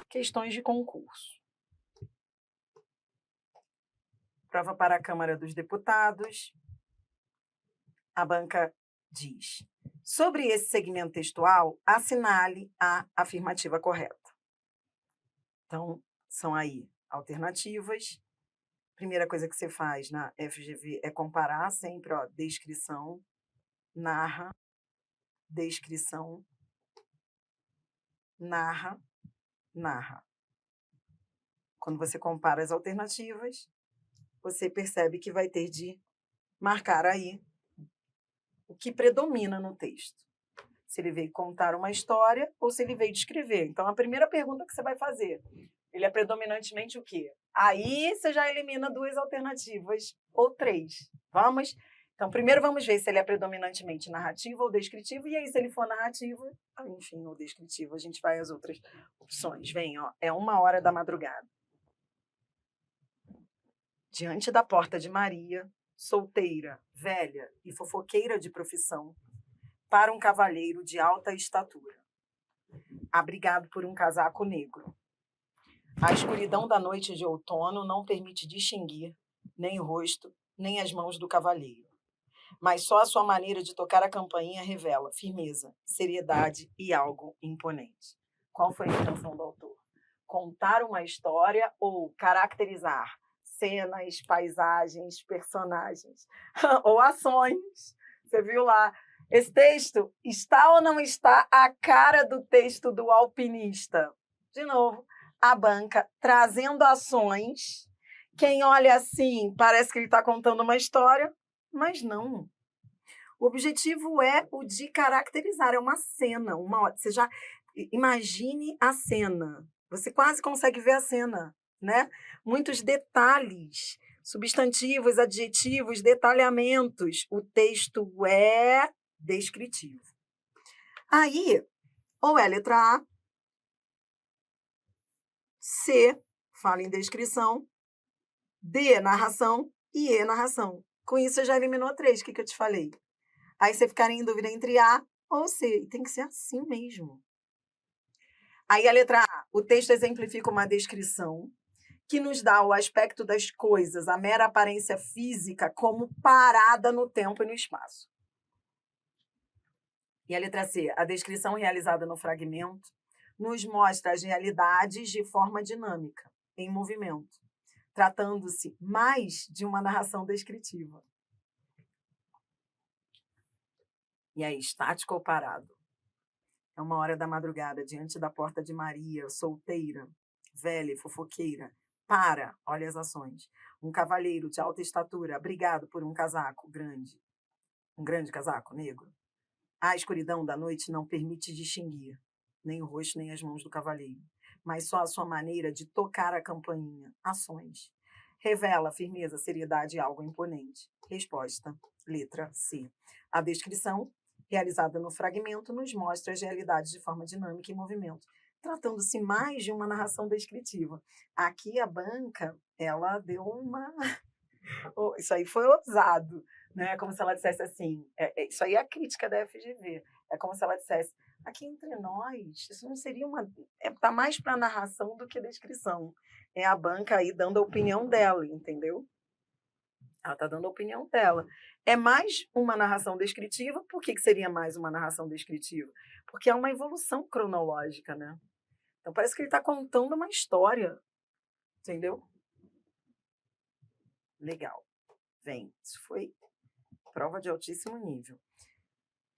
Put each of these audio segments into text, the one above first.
Questões de concurso. Prova para a Câmara dos Deputados. A banca diz: sobre esse segmento textual, assinale a afirmativa correta. Então, são aí alternativas. Primeira coisa que você faz na FGV é comparar sempre, ó, descrição, narra, descrição, narra, narra. Quando você compara as alternativas, você percebe que vai ter de marcar aí o que predomina no texto. Se ele veio contar uma história ou se ele veio descrever. Então, a primeira pergunta que você vai fazer, ele é predominantemente o quê? Aí você já elimina 2 alternativas ou 3. Vamos? Então, primeiro vamos ver se ele é predominantemente narrativo ou descritivo, e aí se ele for narrativo, enfim, ou descritivo, a gente vai às outras opções. Vem, ó, é 1h da madrugada. Diante da porta de Maria, solteira, velha e fofoqueira de profissão, para um cavalheiro de alta estatura, abrigado por um casaco negro. A escuridão da noite de outono não permite distinguir nem o rosto, nem as mãos do cavalheiro. Mas só a sua maneira de tocar a campainha revela firmeza, seriedade e algo imponente. Qual foi a intenção do autor? Contar uma história ou caracterizar cenas, paisagens, personagens ou ações. Você viu lá? Esse texto está ou não está a cara do texto do alpinista? De novo, a banca trazendo ações. Quem olha assim, parece que ele está contando uma história, mas não. O objetivo é o de caracterizar, é uma cena. Você já imagine a cena. Você quase consegue ver a cena, né? Muitos detalhes, substantivos, adjetivos, detalhamentos. O texto é descritivo. Aí, ou é letra A, C, fala em descrição, D, narração, e E, narração. Com isso, você já eliminou 3, o que eu te falei? Aí você ficaria em dúvida entre A ou C, e tem que ser assim mesmo. Aí a letra A, o texto exemplifica uma descrição que nos dá o aspecto das coisas, a mera aparência física, como parada no tempo e no espaço. E a letra C, a descrição realizada no fragmento nos mostra as realidades de forma dinâmica, em movimento, tratando-se mais de uma narração descritiva. E aí, estático ou parado? É 1h da madrugada, diante da porta de Maria, solteira, velha e fofoqueira. Para, olha as ações. Um cavalheiro de alta estatura, abrigado por um casaco grande. Um grande casaco negro. A escuridão da noite não permite distinguir nem o rosto nem as mãos do cavalheiro, mas só a sua maneira de tocar a campainha. Ações. Revela firmeza, seriedade e algo imponente. Resposta, letra C. A descrição, realizada no fragmento, nos mostra as realidades de forma dinâmica e movimento, tratando-se mais de uma narração descritiva. Aqui a banca, ela deu uma... Isso aí foi ousado, né? Como se ela dissesse assim, isso aí é a crítica da FGV, é como se ela dissesse, aqui entre nós, isso não seria uma... Está mais para narração do que descrição. É a banca aí dando a opinião dela, entendeu? Ela está dando a opinião dela. É mais uma narração descritiva. Por que seria mais uma narração descritiva? Porque é uma evolução cronológica, né? Então parece que ele está contando uma história, entendeu? Legal. Vem. Isso foi prova de altíssimo nível.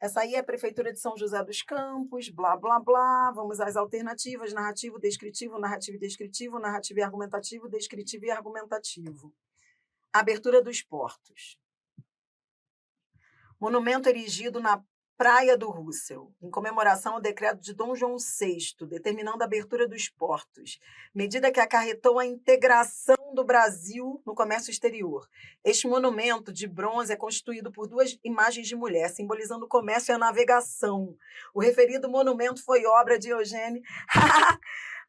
Essa aí é a Prefeitura de São José dos Campos, blá, blá, blá. Vamos às alternativas: narrativo, descritivo, narrativo e descritivo, narrativo e argumentativo, descritivo e argumentativo. Abertura dos portos. Monumento erigido na Praia do Russell, em comemoração ao decreto de Dom João VI, determinando a abertura dos portos, medida que acarretou a integração do Brasil no comércio exterior. Este monumento de bronze é constituído por 2 imagens de mulher, simbolizando o comércio e a navegação. O referido monumento foi obra de Eugênio...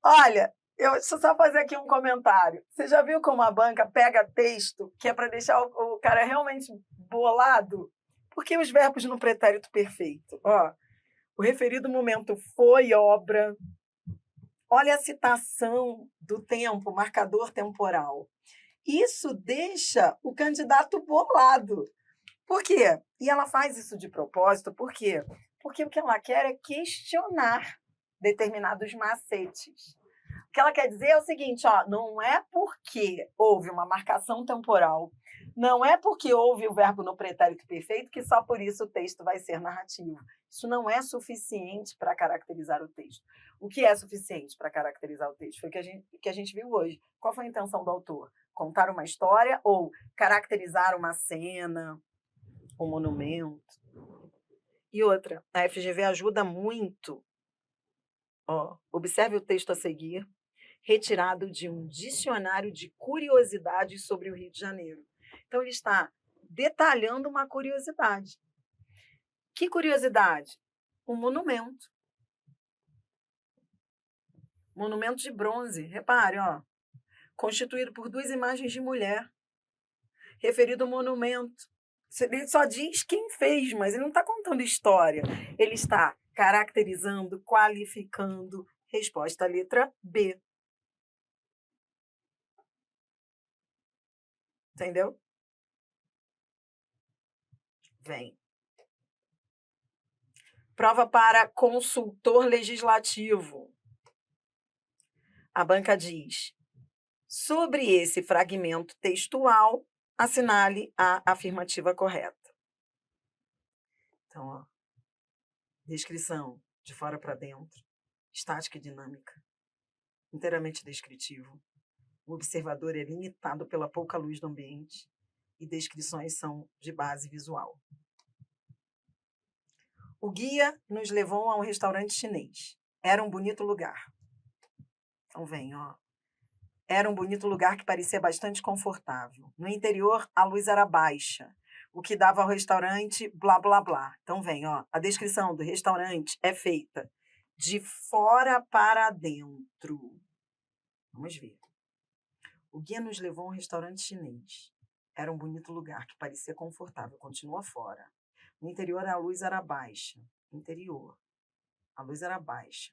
Olha, deixa eu só fazer aqui um comentário. Você já viu como a banca pega texto que é para deixar o cara realmente bolado? Porque os verbos no pretérito perfeito. Ó, o referido momento foi obra. Olha a citação do tempo, marcador temporal. Isso deixa o candidato bolado. Por quê? E ela faz isso de propósito, por quê? Porque o que ela quer é questionar determinados macetes. O que ela quer dizer é o seguinte, ó, não é porque houve uma marcação temporal, não é porque houve o verbo no pretérito perfeito que só por isso o texto vai ser narrativo. Isso não é suficiente para caracterizar o texto. O que é suficiente para caracterizar o texto? Foi o que a gente viu hoje. Qual foi a intenção do autor? Contar uma história ou caracterizar uma cena, um monumento? E outra, a FGV ajuda muito. Ó, observe o texto a seguir, retirado de um dicionário de curiosidades sobre o Rio de Janeiro. Então, ele está detalhando uma curiosidade. Que curiosidade? Um monumento. Monumento de bronze. Repare, ó, constituído por 2 imagens de mulher. Referido ao monumento. Ele só diz quem fez, mas ele não está contando história. Ele está caracterizando, qualificando. Resposta letra B. Entendeu? Vem. Prova para consultor legislativo. A banca diz: sobre esse fragmento textual, assinale a afirmativa correta. Então, ó, descrição de fora para dentro, estática e dinâmica, inteiramente descritivo. O observador é limitado pela pouca luz do ambiente e descrições são de base visual. O guia nos levou a um restaurante chinês. Era um bonito lugar. Então vem, ó. Era um bonito lugar que parecia bastante confortável. No interior, a luz era baixa, o que dava ao restaurante blá, blá, blá. Então vem, ó. A descrição do restaurante é feita de fora para dentro. Vamos ver. O guia nos levou a um restaurante chinês. Era um bonito lugar que parecia confortável. Continua fora. No interior, a luz era baixa. Interior. A luz era baixa.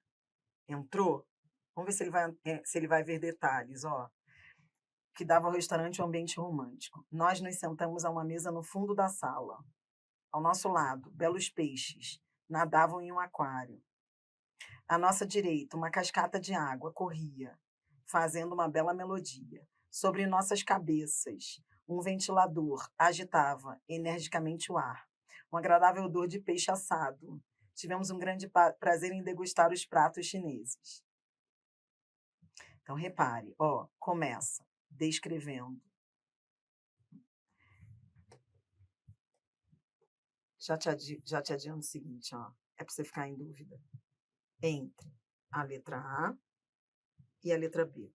Entrou? Vamos ver se ele vai ver detalhes, ó. Que dava ao restaurante um ambiente romântico. Nós nos sentamos a uma mesa no fundo da sala. Ao nosso lado, belos peixes nadavam em um aquário. À nossa direita, uma cascata de água corria, fazendo uma bela melodia. Sobre nossas cabeças, um ventilador agitava energicamente o ar. Um agradável odor de peixe assado. Tivemos um grande prazer em degustar os pratos chineses. Então, repare, ó, começa descrevendo. Já te adianto o seguinte, ó, é para você ficar em dúvida. Entre a letra A e a letra B.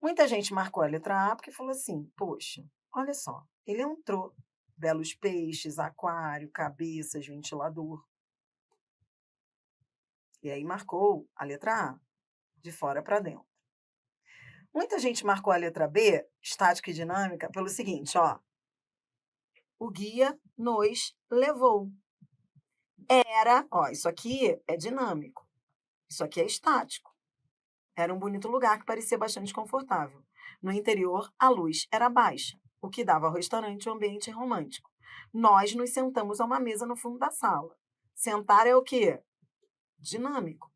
Muita gente marcou a letra A porque falou assim, poxa, olha só, ele entrou. Belos peixes, aquário, cabeças, ventilador. E aí marcou a letra A, de fora para dentro. Muita gente marcou a letra B, estática e dinâmica, pelo seguinte, ó. O guia nos levou. Era, ó, isso aqui é dinâmico, isso aqui é estático. Era um bonito lugar que parecia bastante confortável. No interior, a luz era baixa, o que dava ao restaurante um ambiente romântico. Nós nos sentamos a uma mesa no fundo da sala. Sentar é o quê? Dinâmico.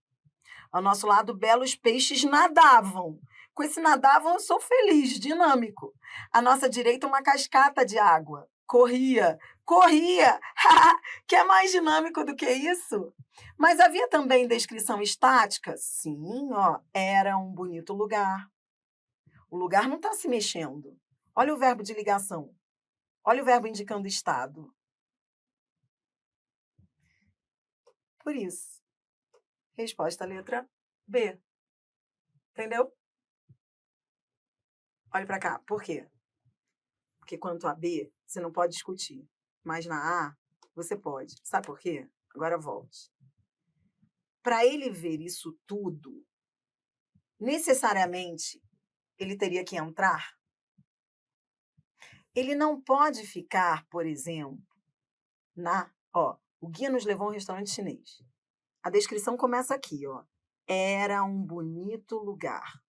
Ao nosso lado, belos peixes nadavam. Com esse nadavam, eu sou feliz, dinâmico. À nossa direita, uma cascata de água. Corria, corria! Que é mais dinâmico do que isso? Mas havia também descrição estática? Sim, ó, era um bonito lugar. O lugar não está se mexendo. Olha o verbo de ligação. Olha o verbo indicando estado. Por isso, resposta letra B. Entendeu? Olha para cá. Por quê? Porque quanto a B, você não pode discutir. Mas na A, você pode. Sabe por quê? Agora volte. Para ele ver isso tudo, necessariamente, ele teria que entrar. Ele não pode ficar, por exemplo, ó, o guia nos levou a um restaurante chinês. A descrição começa aqui, ó. Era um bonito lugar.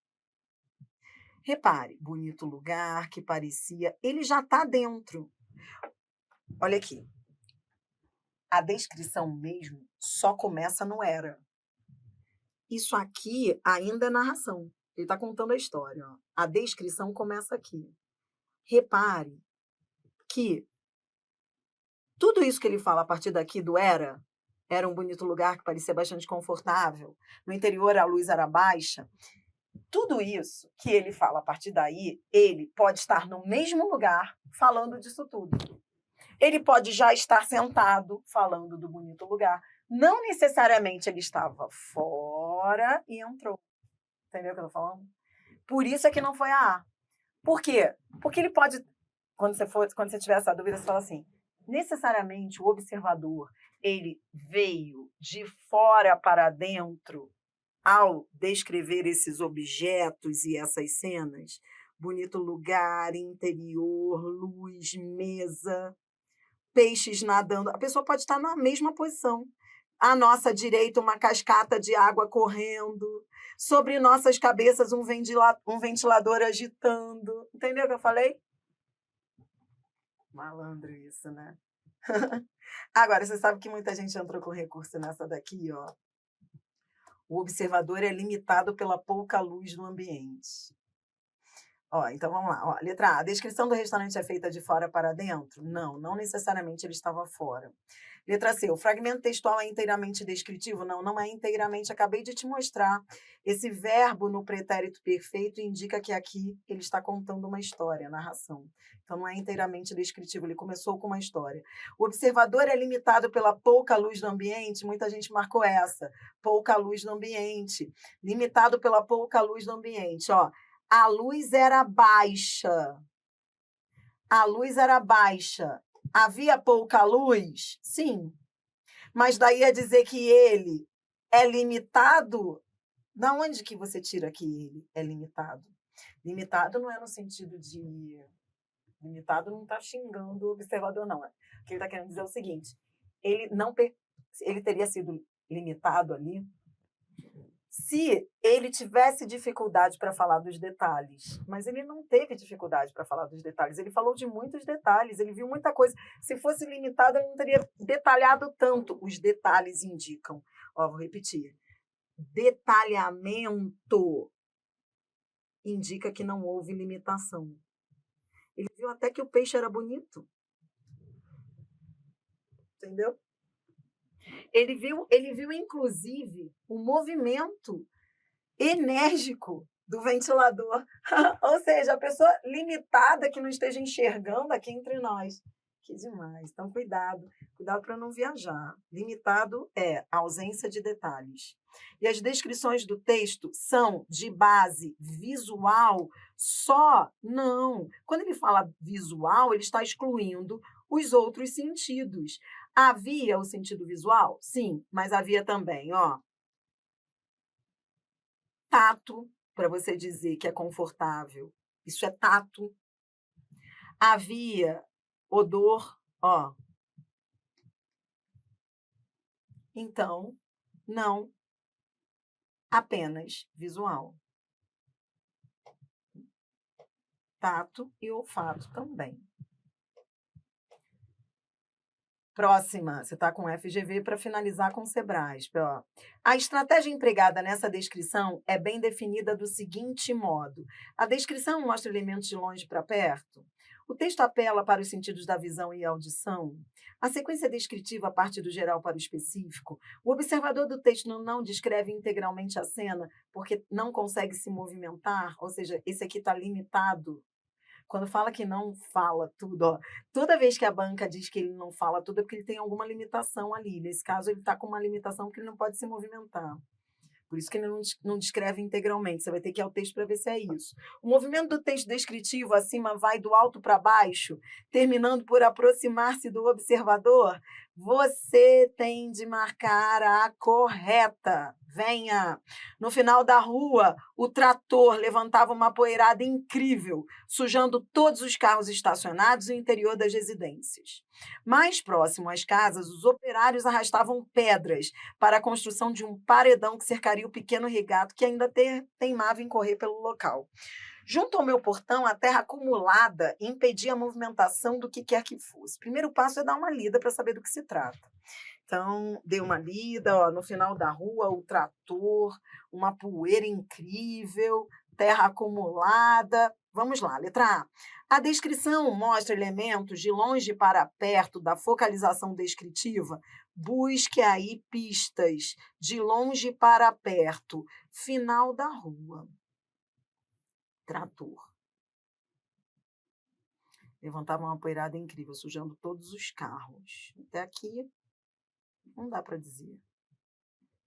Repare, bonito lugar que parecia. Ele já está dentro. Olha aqui. A descrição mesmo só começa no era. Isso aqui ainda é narração. Ele está contando a história. Ó. A descrição começa aqui. Repare que tudo isso que ele fala a partir daqui do era um bonito lugar que parecia bastante confortável, no interior a luz era baixa. Tudo isso que ele fala a partir daí, ele pode estar no mesmo lugar falando disso tudo. Ele pode já estar sentado falando do bonito lugar. Não necessariamente ele estava fora e entrou. Entendeu o que eu estou falando? Por isso é que não foi a A. Por quê? Porque ele pode, quando você tiver essa dúvida, você fala assim, necessariamente o observador, ele veio de fora para dentro ao descrever esses objetos e essas cenas. Bonito lugar, interior, luz, mesa, peixes nadando. A pessoa pode estar na mesma posição. À nossa direita, uma cascata de água correndo. Sobre nossas cabeças, um ventilador agitando. Entendeu o que eu falei? Malandro isso, né? Agora, você sabe que muita gente entrou com recurso nessa daqui, ó. O observador é limitado pela pouca luz do ambiente. Ó, então vamos lá. Ó, letra A. A descrição do restaurante é feita de fora para dentro? Não, não necessariamente ele estava fora. Letra C. O fragmento textual é inteiramente descritivo? Não, não é inteiramente. Acabei de te mostrar. Esse verbo no pretérito perfeito indica que aqui ele está contando uma história, narração. Então não é inteiramente descritivo, ele começou com uma história. O observador é limitado pela pouca luz do ambiente? Muita gente marcou essa. Pouca luz do ambiente. Limitado pela pouca luz do ambiente. Ó, a luz era baixa. A luz era baixa. Havia pouca luz? Sim. Mas daí a dizer que ele é limitado? Da onde que você tira que ele é limitado? Limitado não é no sentido de... Limitado não está xingando o observador, não. O que ele está querendo dizer é o seguinte, ele teria sido limitado ali se ele tivesse dificuldade para falar dos detalhes. Mas ele não teve dificuldade para falar dos detalhes. Ele falou de muitos detalhes, ele viu muita coisa. Se fosse limitado, ele não teria detalhado tanto. Os detalhes indicam. Ó, vou repetir. Detalhamento indica que não houve limitação. Ele viu até que o peixe era bonito. Entendeu? Ele viu, inclusive, o movimento enérgico do ventilador. Ou seja, a pessoa limitada que não esteja enxergando aqui entre nós. Que demais. Então, cuidado. Cuidado para não viajar. Limitado é a ausência de detalhes. E as descrições do texto são de base visual só? Não. Quando ele fala visual, ele está excluindo os outros sentidos. Havia o sentido visual? Sim, mas havia também, ó, tato, para você dizer que é confortável. Isso é tato. Havia odor, ó. Então, não apenas visual. Tato e olfato também. Próxima, você está com FGV para finalizar com Sebrasp. Ó. A estratégia empregada nessa descrição é bem definida do seguinte modo. A descrição mostra elementos de longe para perto. O texto apela para os sentidos da visão e audição. A sequência descritiva parte do geral para o específico. O observador do texto não descreve integralmente a cena porque não consegue se movimentar, ou seja, esse aqui está limitado. Quando fala que não fala tudo, ó, toda vez que a banca diz que ele não fala tudo é porque ele tem alguma limitação ali. Nesse caso, ele está com uma limitação porque ele não pode se movimentar. Por isso que ele não descreve integralmente. Você vai ter que ir ao texto para ver se é isso. O movimento do texto descritivo acima vai do alto para baixo, terminando por aproximar-se do observador. Você tem de marcar a correta. venha. No final da rua, o trator levantava uma poeirada incrível, sujando todos os carros estacionados no interior das residências. Mais próximo às casas, os operários arrastavam pedras para a construção de um paredão que cercaria o pequeno regato que ainda teimava em correr pelo local. Junto ao meu portão, a terra acumulada impedia a movimentação do que quer que fosse. O primeiro passo é dar uma lida para saber do que se trata. Então, dei uma lida, ó, no final da rua, o trator, uma poeira incrível, terra acumulada. Vamos lá, letra A. A descrição mostra elementos de longe para perto da focalização descritiva. Busque aí pistas de longe para perto. Final da rua. Trator. Levantava uma poeirada incrível, sujando todos os carros. Até aqui, não dá para dizer.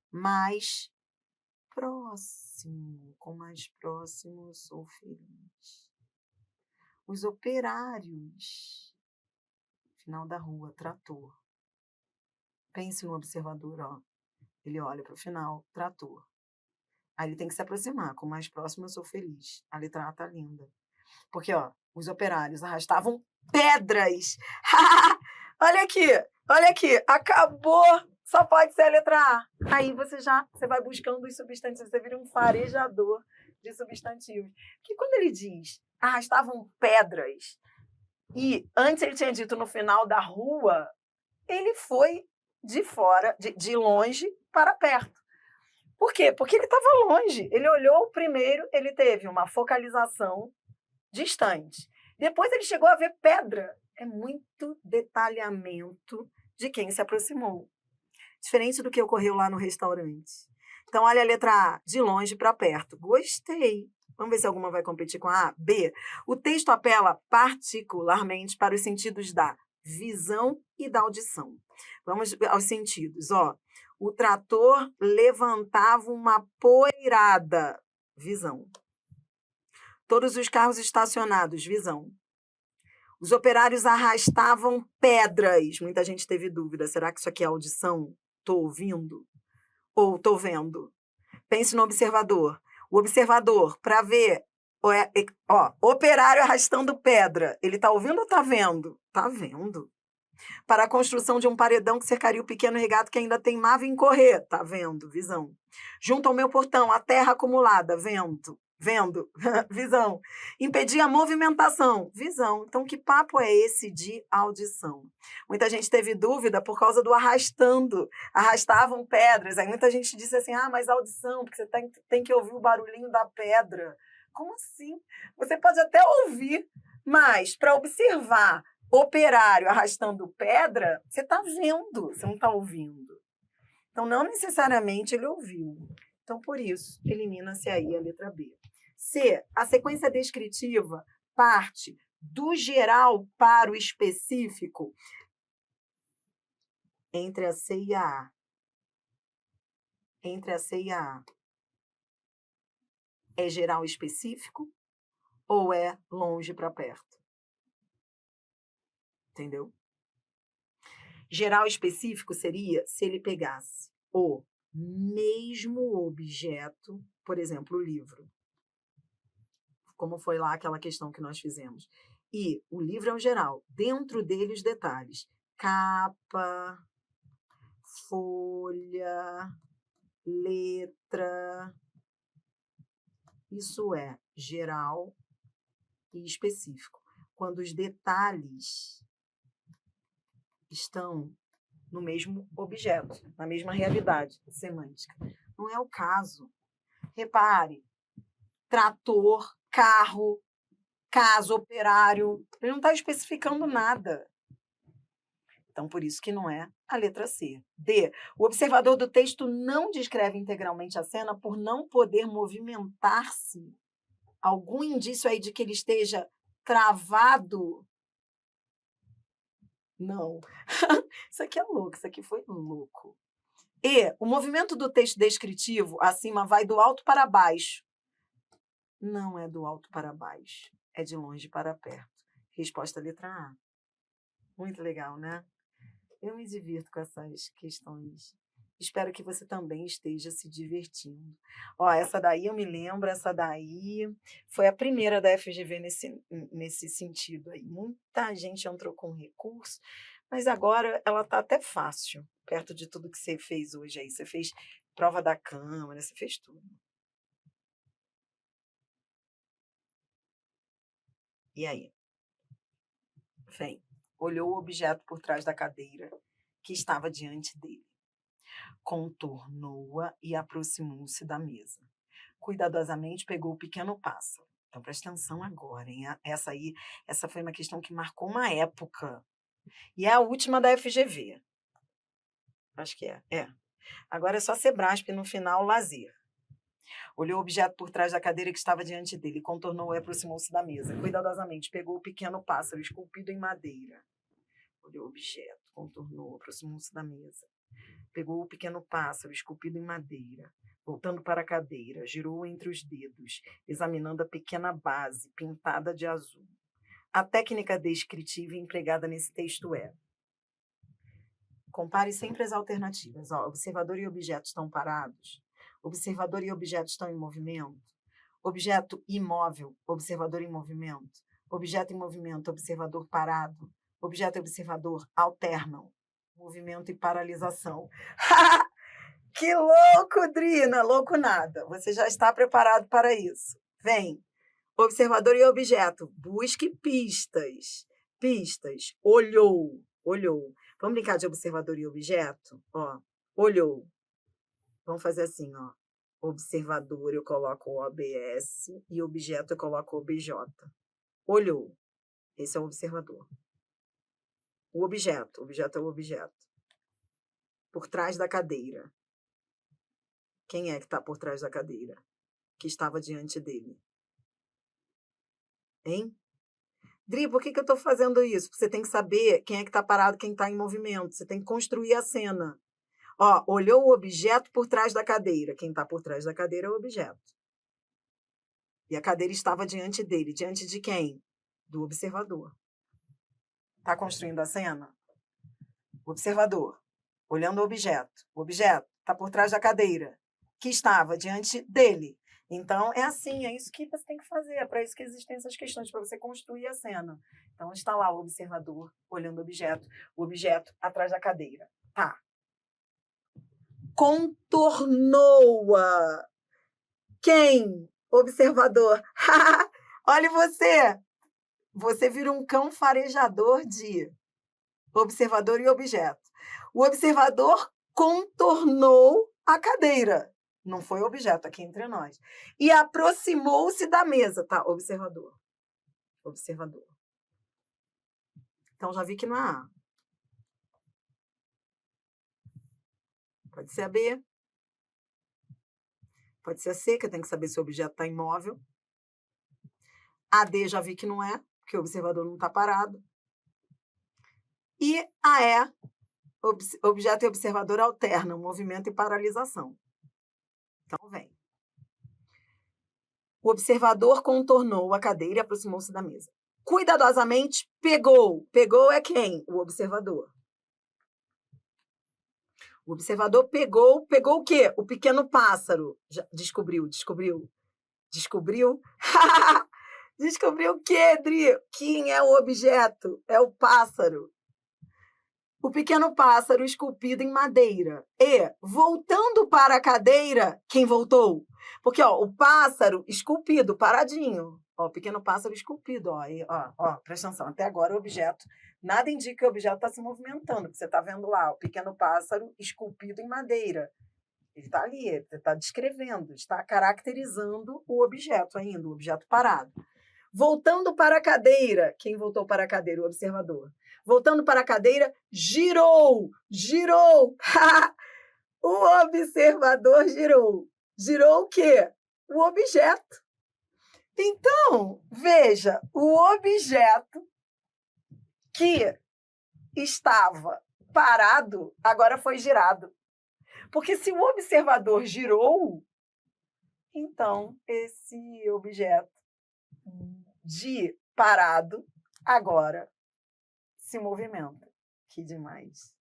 Mais próximo, com mais próximo, sou feliz. Os operários. Final da rua, trator. Pense no observador, ó. Ele olha para o final, trator. Aí ele tem que se aproximar, com mais próximo, eu sou feliz. A letra A tá linda. Porque, ó, os operários arrastavam pedras. Olha aqui, acabou. Só pode ser a letra A. Aí você vai buscando os substantivos, você vira um farejador de substantivos. Porque quando ele diz arrastavam pedras, e antes ele tinha dito no final da rua, ele foi de fora, de longe para perto. Por quê? Porque ele estava longe. Ele olhou primeiro, ele teve uma focalização distante. Depois ele chegou a ver pedra. É muito detalhamento de quem se aproximou. Diferente do que ocorreu lá no restaurante. Então, olha a letra A, de longe para perto. Gostei. Vamos ver se alguma vai competir com a A. B. O texto apela particularmente para os sentidos da visão e da audição. Vamos aos sentidos. Ó, o trator levantava uma poeirada. Visão. Todos os carros estacionados. Visão. Os operários arrastavam pedras. Muita gente teve dúvida. Será que isso aqui é audição? Estou ouvindo? Ou estou vendo? Pense no observador. O observador, para ver, ó, operário arrastando pedra. Ele está ouvindo ou está vendo? Está vendo. Para a construção de um paredão que cercaria o pequeno regato que ainda teimava em correr. Está vendo? Visão. Junto ao meu portão, a terra acumulada. Vendo. Visão. Impedir a movimentação, visão. Então, que papo é esse de audição? Muita gente teve dúvida por causa do arrastando. Arrastavam pedras. Aí muita gente disse assim, mas audição, porque você tem que ouvir o barulhinho da pedra. Como assim? Você pode até ouvir, mas para observar operário arrastando pedra, você está vendo, você não está ouvindo. Então, não necessariamente ele ouviu. Então, por isso, elimina-se aí a letra B. C. A sequência descritiva parte do geral para o específico entre a C e a A. Entre a C e a A. É geral específico ou é longe para perto? Entendeu? Geral específico seria se ele pegasse o mesmo objeto, por exemplo, o livro. Como foi lá aquela questão que nós fizemos. E o livro é um geral. Dentro dele os detalhes. Capa, folha, letra. Isso é geral e específico. Quando os detalhes estão no mesmo objeto, na mesma realidade semântica. Não é o caso. Repare, trator, carro, caso, operário, ele não está especificando nada. Então, por isso que não é a letra C. D. O observador do texto não descreve integralmente a cena por não poder movimentar-se. Algum indício aí de que ele esteja travado? Não. Isso aqui é louco, isso aqui foi louco. E. O movimento do texto descritivo acima vai do alto para baixo. Não é do alto para baixo, é de longe para perto. Resposta letra A. Muito legal, né? Eu me divirto com essas questões Espero que você também esteja se divertindo. Ó, essa daí eu me lembro, essa daí foi a primeira da FGV nesse sentido aí. Muita gente entrou com recurso, mas agora ela está até fácil, perto de tudo que você fez hoje aí. Você fez prova da Câmara, você fez tudo. E aí? Vem. Olhou o objeto por trás da cadeira que estava diante dele. Contornou-a e aproximou-se da mesa. Cuidadosamente pegou o pequeno pássaro. Então presta atenção agora, hein? Essa foi uma questão que marcou uma época. E é a última da FGV. Acho que é. É. Agora é só Sebrasp no final, lazer. Olhou o objeto por trás da cadeira que estava diante dele, contornou e aproximou-se da mesa. Cuidadosamente pegou o pequeno pássaro esculpido em madeira. Olhou o objeto, contornou, aproximou-se da mesa. Pegou o pequeno pássaro esculpido em madeira. Voltando para a cadeira, girou entre os dedos, examinando a pequena base pintada de azul. A técnica descritiva empregada nesse texto é: compare sempre as alternativas. Ó, observador e objeto estão parados. Observador e objeto estão em movimento. Objeto imóvel, observador em movimento. Objeto em movimento, observador parado. Objeto e observador alternam. Movimento e paralisação. Que louco, Drina! Louco nada. Você já está preparado para isso. Vem. Observador e objeto. Busque pistas. Pistas. Olhou. Olhou. Vamos brincar de observador e objeto? Ó, olhou. Vamos fazer assim, ó. Observador eu coloco o OBS e objeto eu coloco o OBJ. Olhou. Esse é o observador. O objeto é o objeto. Por trás da cadeira. Quem é que está por trás da cadeira? Que estava diante dele? Hein? Dri, por que eu estou fazendo isso? Você tem que saber quem é que está parado, quem está em movimento. Você tem que construir a cena. Ó, olhou o objeto por trás da cadeira. Quem está por trás da cadeira é o objeto. E a cadeira estava diante dele. Diante de quem? Do observador. Está construindo a cena? Observador. Olhando o objeto. O objeto está por trás da cadeira, que estava diante dele. Então, é assim, é isso que você tem que fazer. É para isso que existem essas questões, para você construir a cena. Então, está lá o observador olhando o objeto atrás da cadeira. Tá. Contornou-a. Quem? Observador. Olha você. Você vira um cão farejador de observador e objeto. O observador contornou a cadeira. Não foi objeto aqui entre nós. E aproximou-se da mesa. Tá, observador. Observador. Então, já vi que não é A. Pode ser a B. Pode ser a C, que eu tenho que saber se o objeto está imóvel. A D já vi que não é, porque o observador não está parado. E a E, objeto e observador alternam movimento e paralisação. Então, vem. O observador contornou a cadeira e aproximou-se da mesa. Cuidadosamente pegou. Pegou é quem? O observador. O observador pegou o quê? O pequeno pássaro. Descobriu. Descobriu o quê, Dri? Quem é o objeto? É o pássaro. O pequeno pássaro esculpido em madeira. E, voltando para a cadeira, quem voltou? Porque, ó, o pássaro esculpido, paradinho. Ó, o pequeno pássaro esculpido, ó. E, ó, presta atenção. Até agora o objeto, nada indica que o objeto está se movimentando. Você está vendo lá, o pequeno pássaro esculpido em madeira. Ele está ali, ele está descrevendo, está caracterizando o objeto ainda, o objeto parado. Voltando para a cadeira. Quem voltou para a cadeira? O observador. Voltando para a cadeira, girou. O observador girou. Girou o quê? O objeto. Então, veja, o objeto que estava parado, agora foi girado. Porque se o observador girou, então esse objeto de parado agora se movimenta. Que demais.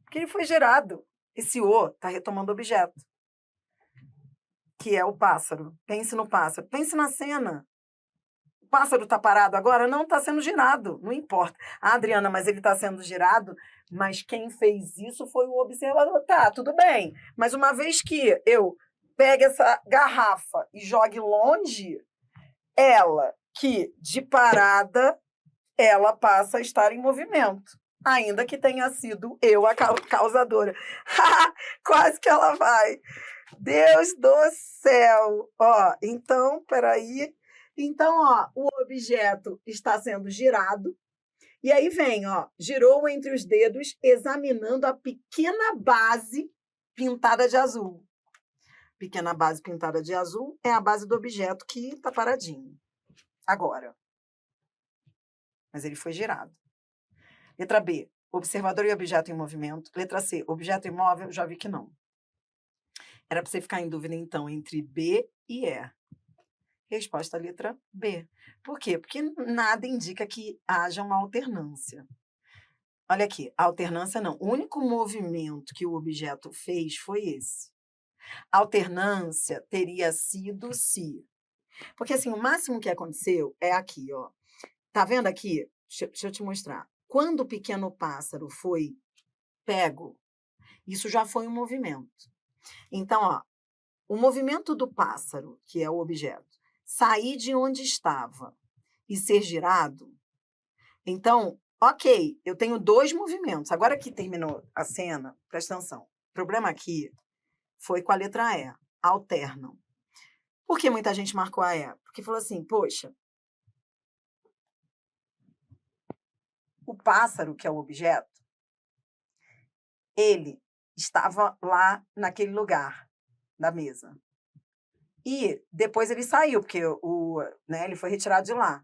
Porque ele foi gerado. Esse O está retomando o objeto, que é o pássaro. Pense no pássaro. Pense na cena. O pássaro está parado agora? Não, está sendo girado. Não importa. Ah, Adriana, mas ele está sendo girado? Mas quem fez isso foi o observador. Tá, tudo bem. Mas uma vez que eu pegue essa garrafa e jogue longe, ela, que de parada, ela passa a estar em movimento. Ainda que tenha sido eu a causadora. Quase que ela vai. Deus do céu! Ó, então, peraí. Então, ó, o objeto está sendo girado. E aí vem, ó, girou entre os dedos, examinando a pequena base pintada de azul. Pequena base pintada de azul é a base do objeto que está paradinho. Agora. Mas ele foi girado. Letra B, observador e objeto em movimento. Letra C, objeto imóvel, já vi que não. Era para você ficar em dúvida, então, entre B e E. Resposta letra B. Por quê? Porque nada indica que haja uma alternância. Olha aqui, alternância não. O único movimento que o objeto fez foi esse. Alternância teria sido se. Porque, assim, o máximo que aconteceu é aqui, ó. Tá vendo aqui? Deixa eu te mostrar. Quando o pequeno pássaro foi pego, isso já foi um movimento. Então, ó, o movimento do pássaro, que é o objeto, sair de onde estava e ser girado, então, ok, eu tenho 2 movimentos. Agora que terminou a cena, presta atenção. O problema aqui foi com a letra E, alternam. Por que muita gente marcou a E? Porque falou assim, poxa, o pássaro, que é o objeto, ele estava lá naquele lugar da mesa. E depois ele saiu, porque ele foi retirado de lá.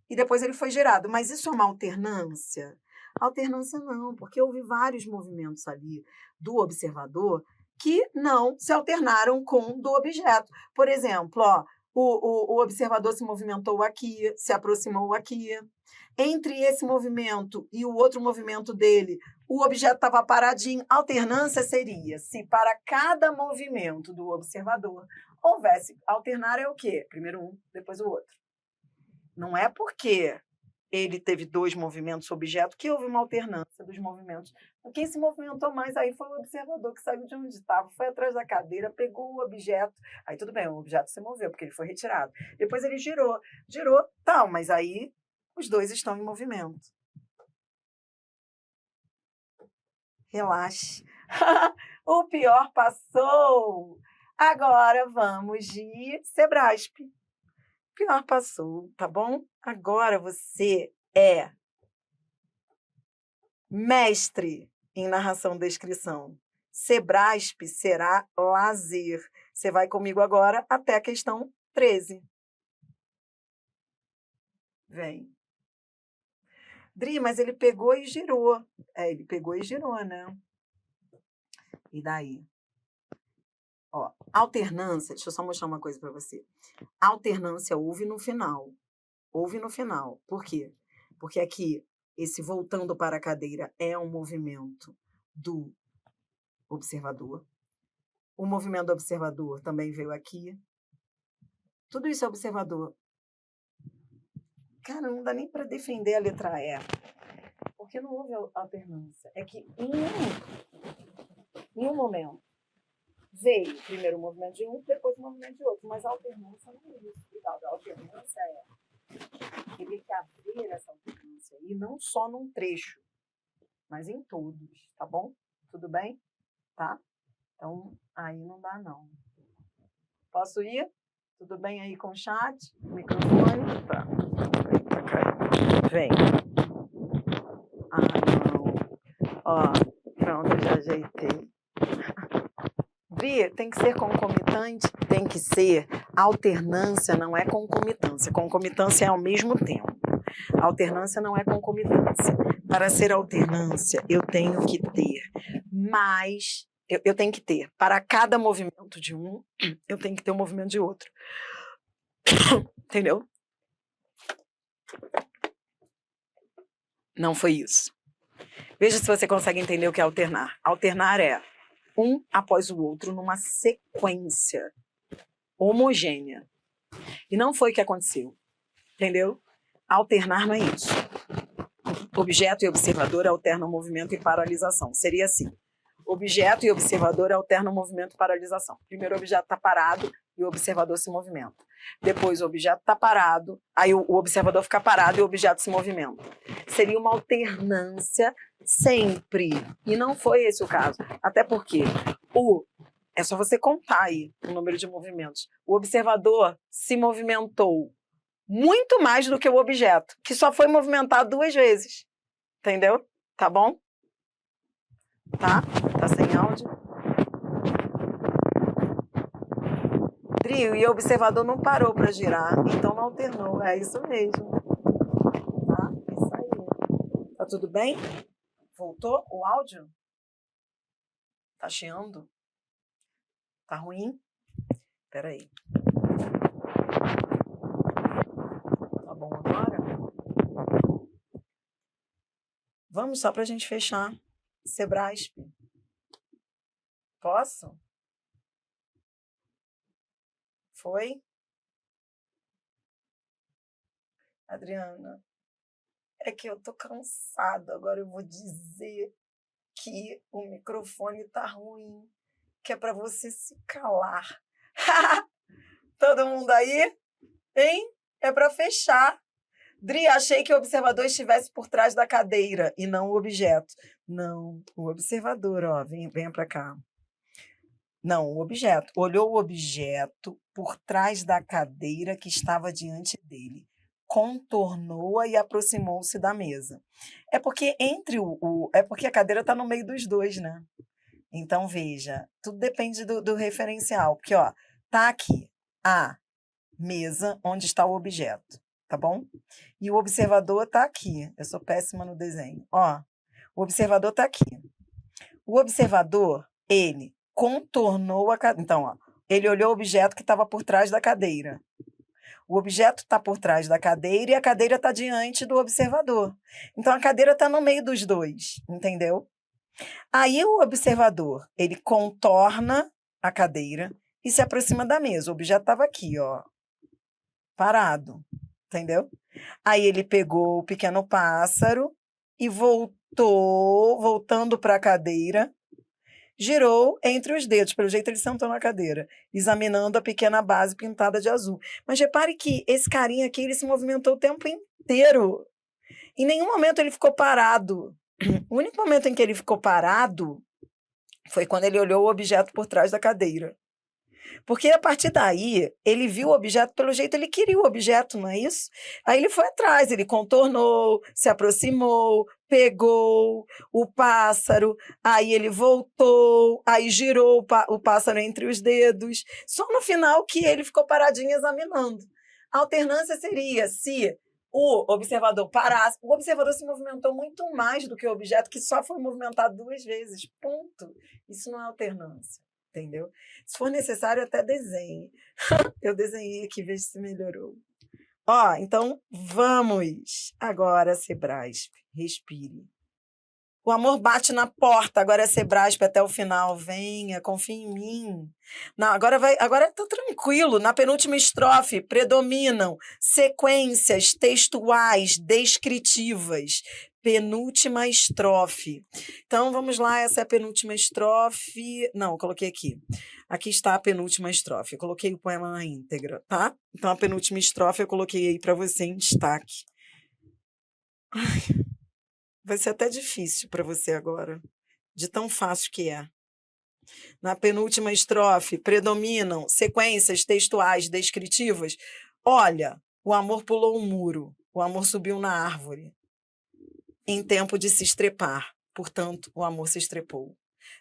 E depois ele foi girado. Mas isso é uma alternância? Alternância não, porque houve vários movimentos ali do observador que não se alternaram com o do objeto. Por exemplo, ó, o observador se movimentou aqui, se aproximou aqui. Entre esse movimento e o outro movimento dele, o objeto estava paradinho. Alternância seria se para cada movimento do observador houvesse. Alternar é o quê? Primeiro um, depois o outro. Não é porque ele teve 2 movimentos objeto que houve uma alternância dos movimentos. Quem se movimentou mais aí foi o observador, que saiu de onde estava, foi atrás da cadeira, pegou o objeto. Aí tudo bem, o objeto se moveu, porque ele foi retirado. Depois ele girou, tal, mas aí os 2 estão em movimento. Relaxe. O pior passou. Agora vamos de Sebrasp. O pior passou, tá bom? Agora você é mestre em narração-descrição. Sebrasp será lazer. Você vai comigo agora até a questão 13. Vem. Dri, mas ele pegou e girou. É, ele pegou e girou, né? E daí? Ó, alternância, deixa eu só mostrar uma coisa para você. Alternância houve no final. Houve no final. Por quê? Porque aqui, esse voltando para a cadeira é um movimento do observador. O movimento do observador também veio aqui. Tudo isso é observador. Cara, não dá nem para defender a letra E. Porque não houve alternância. É que em um momento veio primeiro o movimento de um, depois o movimento de outro. Mas a alternância não é isso. Cuidado, a alternância é teria que haver essa alternância. E não só num trecho, mas em todos. Tá bom? Tudo bem? Tá? Então, aí não dá, não. Posso ir? Tudo bem aí com o chat? O microfone? Tá. Vem. Ah, não. Ó, pronto, já ajeitei. Bri, tem que ser concomitante? Tem que ser. Alternância não é concomitância. Concomitância é ao mesmo tempo. Alternância não é concomitância. Para ser alternância, eu tenho que ter mais. Eu tenho que ter. Para cada movimento de um, eu tenho que ter um movimento de outro. Entendeu? Não foi isso. Veja se você consegue entender o que é alternar. Alternar é um após o outro, numa sequência homogênea. E não foi o que aconteceu, entendeu? Alternar não é isso. Objeto e observador alternam movimento e paralisação. Seria assim: objeto e observador alternam movimento e paralisação. Primeiro o objeto está parado e o observador se movimenta. Depois o objeto está parado, aí o observador fica parado e o objeto se movimenta. Seria uma alternância sempre. E não foi esse o caso. Até porque é só você contar aí o número de movimentos. O observador se movimentou muito mais do que o objeto, que só foi movimentado 2 vezes. Entendeu? Tá bom? Tá? Tá sem áudio? Drio, e o observador não parou para girar, então não alternou. É isso mesmo. Tá? Isso aí. Tá tudo bem? Voltou o áudio? Tá chiando? Tá ruim? Peraí. Tá bom agora? Vamos só pra gente fechar. Sebrasp. Posso? Foi? Adriana, é que eu tô cansada. Agora eu vou dizer que o microfone tá ruim, que é para você se calar. Todo mundo aí? Hein? É para fechar. Dri, achei que o observador estivesse por trás da cadeira e não o objeto. Não, o observador, ó, venha para cá. Não, o objeto. Olhou o objeto por trás da cadeira que estava diante dele. Contornou-a e aproximou-se da mesa. É porque é porque a cadeira está no meio dos dois, né? Então, veja, tudo depende do referencial. Porque, ó, tá aqui a mesa onde está o objeto, tá bom? E o observador tá aqui. Eu sou péssima no desenho. Ó, o observador tá aqui. O observador, ele contornou a cadeira. Então, ó, ele olhou o objeto que estava por trás da cadeira. O objeto está por trás da cadeira e a cadeira está diante do observador. Então, a cadeira está no meio dos dois, entendeu? Aí, o observador, ele contorna a cadeira e se aproxima da mesa. O objeto estava aqui, ó, parado, entendeu? Aí, ele pegou o pequeno pássaro e voltando para a cadeira, girou entre os dedos, pelo jeito ele sentou na cadeira, examinando a pequena base pintada de azul. Mas repare que esse carinha aqui, ele se movimentou o tempo inteiro. Em nenhum momento ele ficou parado. O único momento em que ele ficou parado foi quando ele olhou o objeto por trás da cadeira. Porque a partir daí, ele viu o objeto, pelo jeito ele queria o objeto, não é isso? Aí ele foi atrás, ele contornou, se aproximou, pegou o pássaro, aí ele voltou, aí girou o pássaro entre os dedos. Só no final que ele ficou paradinho examinando. A alternância seria se o observador parasse. O observador se movimentou muito mais do que o objeto, que só foi movimentado 2 vezes. Ponto. Isso não é alternância. Entendeu? Se for necessário, até desenhe. Eu desenhei aqui, veja se melhorou. Ó, então vamos. Agora, Sebrasp, respire. O amor bate na porta, agora é Sebrasp até o final. Venha, confia em mim. Não, agora tá tranquilo. Na penúltima estrofe, predominam sequências textuais descritivas. Penúltima estrofe. Então, vamos lá, essa é a penúltima estrofe. Não, eu coloquei aqui. Aqui está a penúltima estrofe. Eu coloquei o poema na íntegra, tá? Então, a penúltima estrofe eu coloquei aí para você em destaque. Ai, vai ser até difícil para você agora, de tão fácil que é. Na penúltima estrofe, predominam sequências textuais descritivas. Olha, o amor pulou um muro, o amor subiu na árvore. Em tempo de se estrepar, portanto, o amor se estrepou.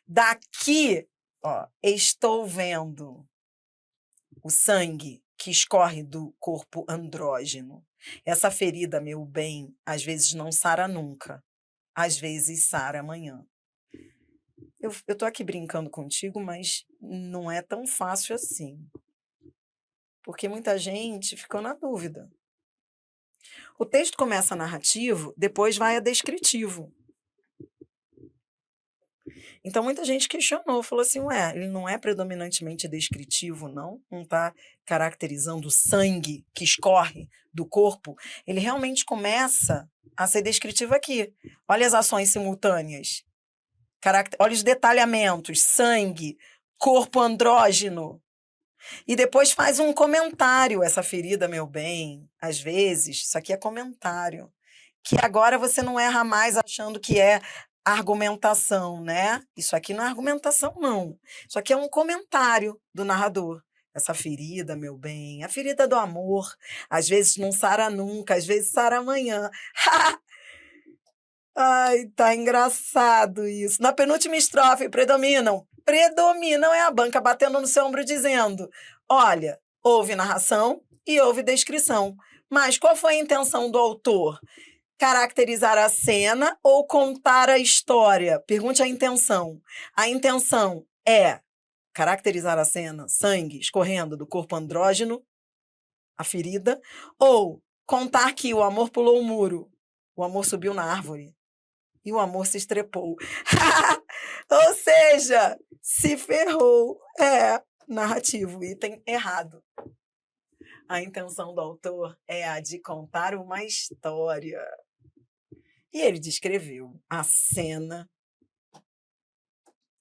Daqui, ó, estou vendo o sangue que escorre do corpo andrógeno. Essa ferida, meu bem, às vezes não sara nunca, às vezes sara amanhã. Eu tô aqui brincando contigo, mas não é tão fácil assim. Porque muita gente ficou na dúvida. O texto começa narrativo, depois vai a descritivo. Então, muita gente questionou, falou assim, ué, ele não é predominantemente descritivo, não? Não está caracterizando o sangue que escorre do corpo? Ele realmente começa a ser descritivo aqui. Olha as ações simultâneas. Olha os detalhamentos, sangue, corpo andrógeno. E depois faz um comentário, essa ferida, meu bem, às vezes, isso aqui é comentário, que agora você não erra mais achando que é argumentação, né? Isso aqui não é argumentação, não. Isso aqui é um comentário do narrador. Essa ferida, meu bem, a ferida do amor, às vezes não sara nunca, às vezes sara amanhã. Ai, tá engraçado isso. Na penúltima estrofe, predominam é a banca batendo no seu ombro dizendo: olha, houve narração e houve descrição. Mas qual foi a intenção do autor? Caracterizar a cena ou contar a história? Pergunte a intenção. A intenção é caracterizar a cena, sangue escorrendo do corpo andrógeno, a ferida, ou contar que o amor pulou o muro, o amor subiu na árvore e o amor se estrepou. Ou seja, se ferrou. É narrativo, item errado. A intenção do autor é a de contar uma história. E ele descreveu a cena,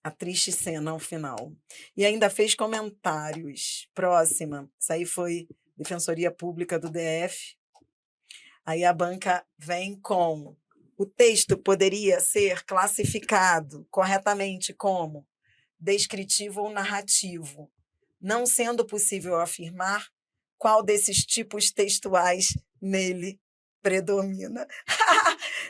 a triste cena ao final. E ainda fez comentários. Próxima, isso aí foi Defensoria Pública do DF. Aí a banca vem com: o texto poderia ser classificado corretamente como descritivo ou narrativo, não sendo possível afirmar qual desses tipos textuais nele predomina.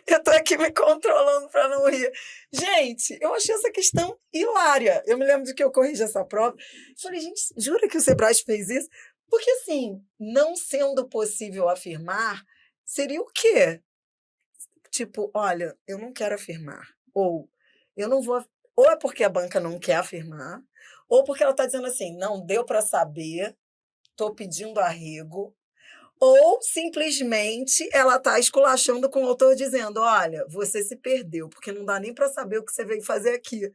Eu estou aqui me controlando para não rir. Gente, eu achei essa questão hilária. Eu me lembro de que eu corrigi essa prova. Falei, gente, jura que o Sebrae fez isso? Porque, assim, não sendo possível afirmar, seria o quê? Tipo, olha, eu não quero afirmar. Ou eu não vou. Ou é porque a banca não quer afirmar, ou porque ela está dizendo assim, não deu para saber, estou pedindo arrego, ou simplesmente ela está esculachando com o autor dizendo, olha, você se perdeu, porque não dá nem para saber o que você veio fazer aqui.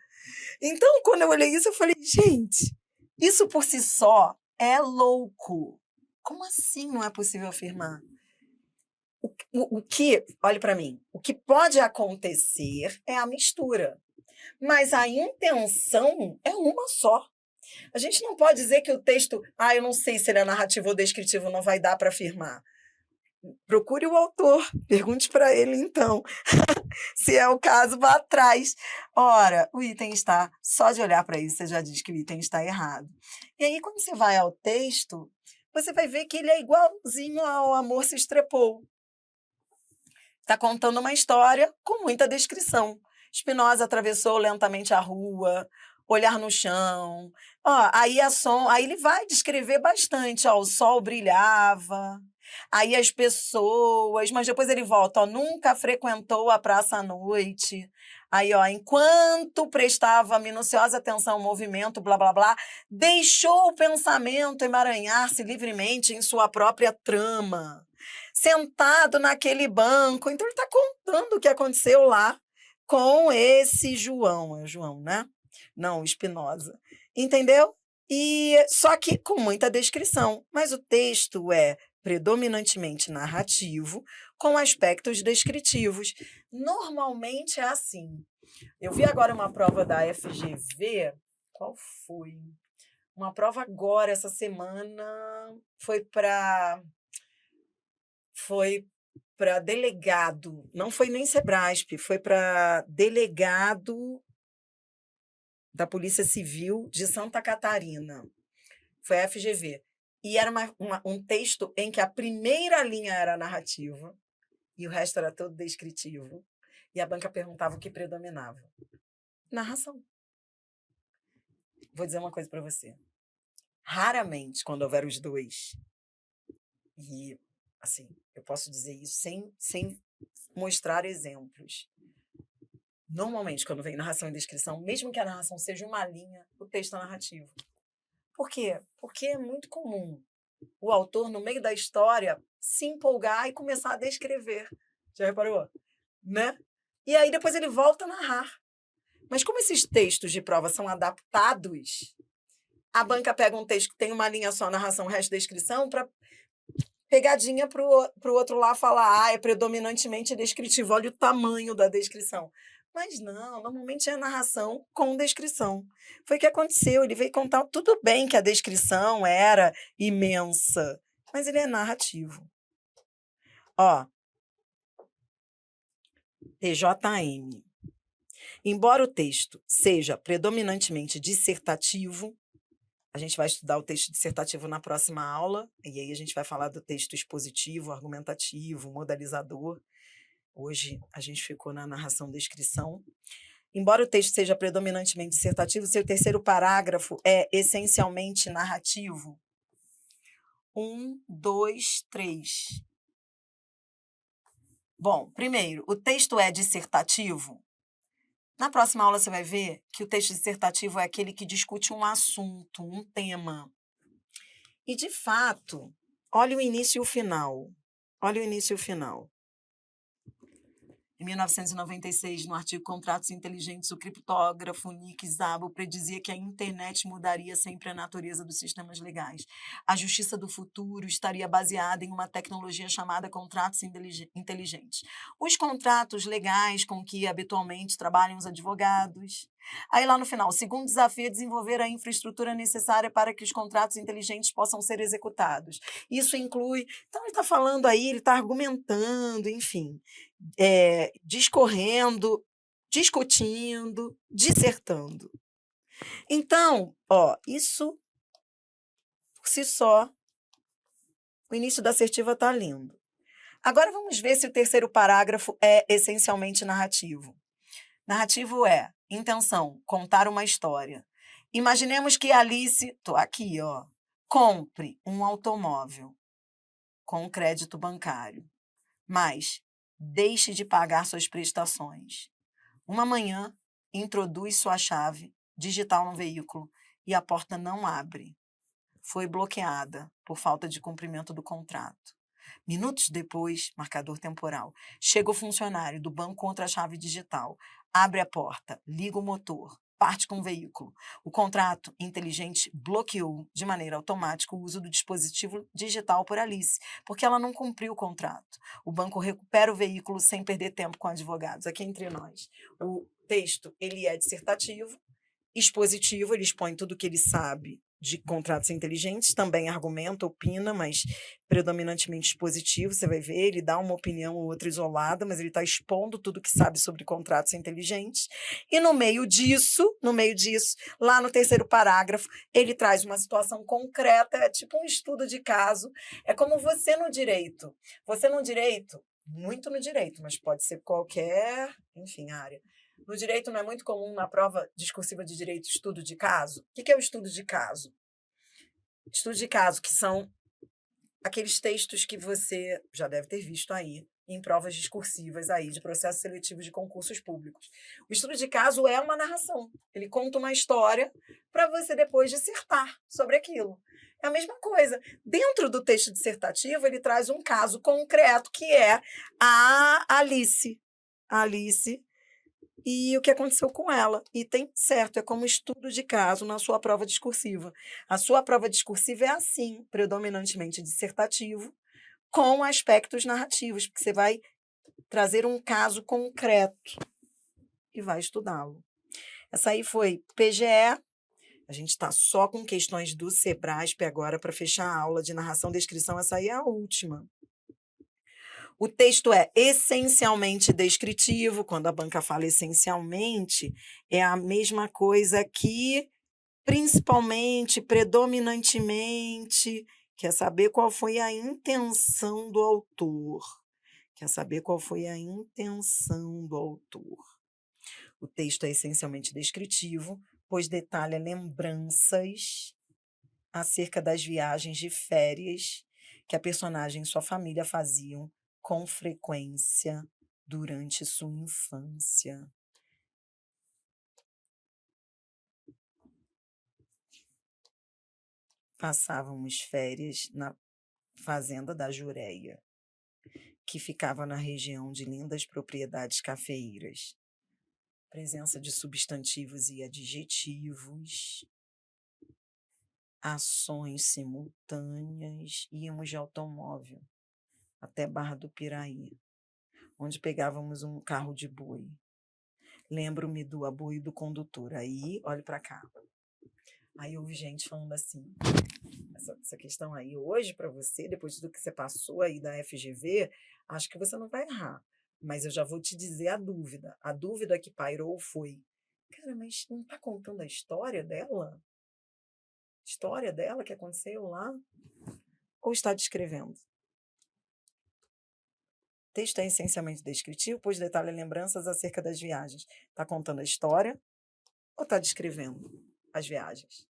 Então, quando eu olhei isso, eu falei, gente, isso por si só é louco. Como assim não é possível afirmar? O que, olhe para mim, o que pode acontecer é a mistura, mas a intenção é uma só. A gente não pode dizer que o texto, eu não sei se ele é narrativo ou descritivo, não vai dar para afirmar. Procure o autor, pergunte para ele então. Se é o caso, vá atrás. Ora, o item está, só de olhar para isso, você já diz que o item está errado. E aí, quando você vai ao texto, você vai ver que ele é igualzinho ao Amor se Estrepou. Está contando uma história com muita descrição. Spinoza atravessou lentamente a rua, olhar no chão. Aí ele vai descrever bastante. O sol brilhava, aí as pessoas, mas depois ele volta. Nunca frequentou a praça à noite. Aí, enquanto prestava minuciosa atenção ao movimento, blá, blá, blá, deixou o pensamento emaranhar-se livremente em sua própria trama. Sentado naquele banco. Então, ele está contando o que aconteceu lá com esse João. É o João, né? Não, Spinoza. Entendeu? E só que com muita descrição. Mas o texto é predominantemente narrativo, com aspectos descritivos. Normalmente é assim. Eu vi agora uma prova da FGV. Qual foi? Uma prova agora, essa semana, foi para delegado, não foi nem Sebrasp, foi para delegado da Polícia Civil de Santa Catarina. Foi a FGV. E era um texto em que a primeira linha era narrativa e o resto era todo descritivo. E a banca perguntava o que predominava. Narração. Vou dizer uma coisa para você. Raramente, quando houver os dois, e assim, eu posso dizer isso sem mostrar exemplos. Normalmente, quando vem narração e descrição, mesmo que a narração seja uma linha, o texto é narrativo. Por quê? Porque é muito comum o autor, no meio da história, se empolgar e começar a descrever. Já reparou? Né? E aí depois ele volta a narrar. Mas como esses textos de prova são adaptados, a banca pega um texto que tem uma linha só, narração, resto, descrição, para pegadinha para o outro lá falar, é predominantemente descritivo, olha o tamanho da descrição. Mas não, normalmente é narração com descrição. Foi o que aconteceu, ele veio contar, tudo bem que a descrição era imensa, mas ele é narrativo. Ó, TJM. Embora o texto seja predominantemente dissertativo, a gente vai estudar o texto dissertativo na próxima aula, e aí a gente vai falar do texto expositivo, argumentativo, modalizador. Hoje a gente ficou na narração-descrição. Embora o texto seja predominantemente dissertativo, seu terceiro parágrafo é essencialmente narrativo. 1, 2, 3. Bom, primeiro, o texto é dissertativo? Na próxima aula você vai ver que o texto dissertativo é aquele que discute um assunto, um tema. E, de fato, olha o início e o final. Olha o início e o final. Em 1996, no artigo Contratos Inteligentes, o criptógrafo Nick Szabo predizia que a internet mudaria sempre a natureza dos sistemas legais. A justiça do futuro estaria baseada em uma tecnologia chamada contratos inteligentes. Os contratos legais com que habitualmente trabalham os advogados. Aí lá no final, o segundo desafio é desenvolver a infraestrutura necessária para que os contratos inteligentes possam ser executados. Isso inclui... Então, ele está falando aí, ele está argumentando, enfim... discorrendo, discutindo, dissertando. Então, isso por si só, o início da assertiva está lindo. Agora vamos ver se o terceiro parágrafo é essencialmente narrativo. Narrativo é intenção, contar uma história. Imaginemos que Alice, estou aqui, compre um automóvel com crédito bancário, mas deixe de pagar suas prestações. Uma manhã, introduz sua chave digital no veículo e a porta não abre. Foi bloqueada por falta de cumprimento do contrato. Minutos depois, marcador temporal, chega o funcionário do banco contra a chave digital, abre a porta, liga o motor, parte com o veículo. O contrato inteligente bloqueou de maneira automática o uso do dispositivo digital por Alice, porque ela não cumpriu o contrato. O banco recupera o veículo sem perder tempo com advogados. Aqui entre nós, o texto ele é dissertativo, expositivo, ele expõe tudo o que ele sabe de contratos inteligentes, também argumenta, opina, mas predominantemente expositivo, você vai ver, ele dá uma opinião ou outra isolada, mas ele está expondo tudo que sabe sobre contratos inteligentes. E no meio disso, lá no terceiro parágrafo, ele traz uma situação concreta, é tipo um estudo de caso, é como você no direito. Você no direito, muito no direito, mas pode ser qualquer, enfim, área. No direito não é muito comum na prova discursiva de direito estudo de caso? O que é o estudo de caso? Estudo de caso, que são aqueles textos que você já deve ter visto aí em provas discursivas aí de processos seletivos de concursos públicos. O estudo de caso é uma narração. Ele conta uma história para você depois dissertar sobre aquilo. É a mesma coisa. Dentro do texto dissertativo, ele traz um caso concreto, que é a Alice. A Alice e o que aconteceu com ela. E tem certo, é como estudo de caso na sua prova discursiva. A sua prova discursiva é assim, predominantemente dissertativo, com aspectos narrativos, porque você vai trazer um caso concreto e vai estudá-lo. Essa aí foi PGE. A gente está só com questões do Sebrasp agora para fechar a aula de narração e descrição. Essa aí é a última. O texto é essencialmente descritivo. Quando a banca fala essencialmente, é a mesma coisa que principalmente, predominantemente. Quer saber qual foi a intenção do autor. Quer saber qual foi a intenção do autor. O texto é essencialmente descritivo, pois detalha lembranças acerca das viagens de férias que a personagem e sua família faziam com frequência durante sua infância. Passávamos férias na fazenda da Jureia, que ficava na região de lindas propriedades cafeeiras. presença de substantivos e adjetivos, ações simultâneas, íamos de automóvel até Barra do Piraí, onde pegávamos um carro de boi. Lembro-me do aboio do condutor. Aí, olhe para cá. Aí houve gente falando assim, essa questão aí hoje para você, depois do que você passou aí da FGV, acho que você não vai errar. Mas eu já vou te dizer a dúvida. A dúvida que pairou foi, cara, mas não está contando a história dela? História dela que aconteceu lá? Ou está descrevendo? O texto é essencialmente descritivo, pois detalha lembranças acerca das viagens. Está contando a história ou está descrevendo as viagens?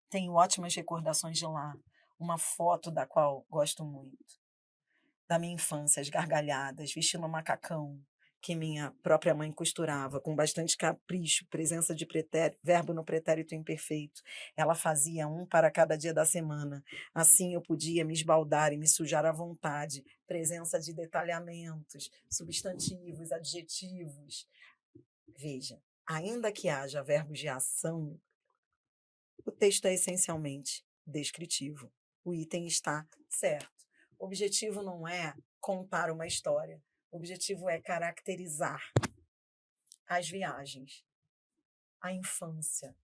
Tenho ótimas recordações de lá. Uma foto da qual gosto muito. Da minha infância, as gargalhadas, vestindo um macacão que minha própria mãe costurava, com bastante capricho, presença de verbo no pretérito imperfeito. Ela fazia um para cada dia da semana. Assim eu podia me esbaldar e me sujar à vontade. Presença de detalhamentos, substantivos, adjetivos. Veja, ainda que haja verbos de ação, o texto é essencialmente descritivo. O item está certo. O objetivo não é contar uma história. O objetivo é caracterizar as viagens, a infância.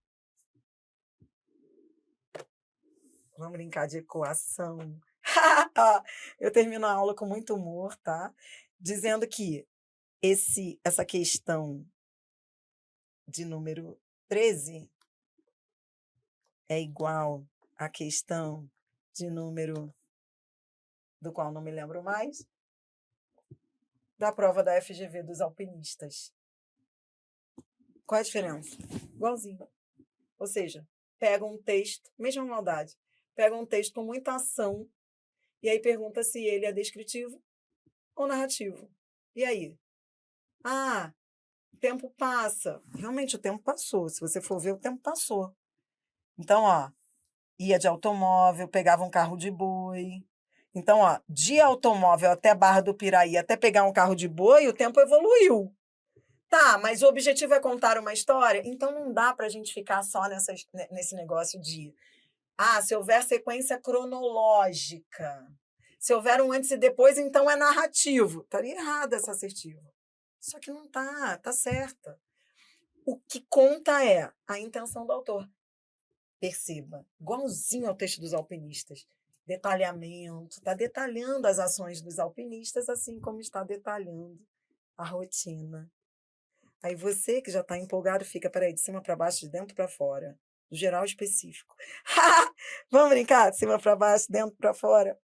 Vamos brincar de ecoação. Eu termino a aula com muito humor, tá? Dizendo que essa questão de número 13 é igual à questão de número, do qual não me lembro mais, da prova da FGV dos alpinistas. Qual é a diferença? Igualzinho. Ou seja, pega um texto, mesma maldade, pega um texto com muita ação e aí pergunta se ele é descritivo ou narrativo. E aí? Ah, o tempo passa. Realmente, o tempo passou. Se você for ver, o tempo passou. Então, ó, ia de automóvel, pegava um carro de boi. Então, ó, de automóvel até Barra do Piraí, até pegar um carro de boi, o tempo evoluiu. Tá, mas o objetivo é contar uma história? Então não dá para a gente ficar só nesse negócio de se houver sequência cronológica, se houver um antes e depois, então é narrativo. Estaria errada essa assertiva. Só que não tá certa. O que conta é a intenção do autor. Perceba, igualzinho ao texto dos alpinistas. Detalhamento, está detalhando as ações dos alpinistas, assim como está detalhando a rotina. Aí você que já está empolgado fica, peraí, de cima para baixo, de dentro para fora. Do geral específico. Vamos brincar? De cima para baixo, dentro para fora?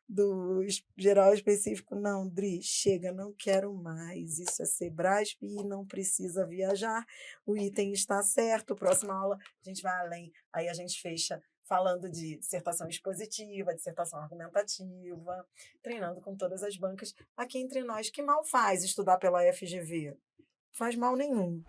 Do geral específico? Não, Dri, chega, não quero mais. Isso é Sebrasp e não precisa viajar. O item está certo. Próxima aula a gente vai além. Aí a gente fecha falando de dissertação expositiva, dissertação argumentativa, treinando com todas as bancas aqui entre nós. Que mal faz estudar pela FGV? Faz mal nenhum.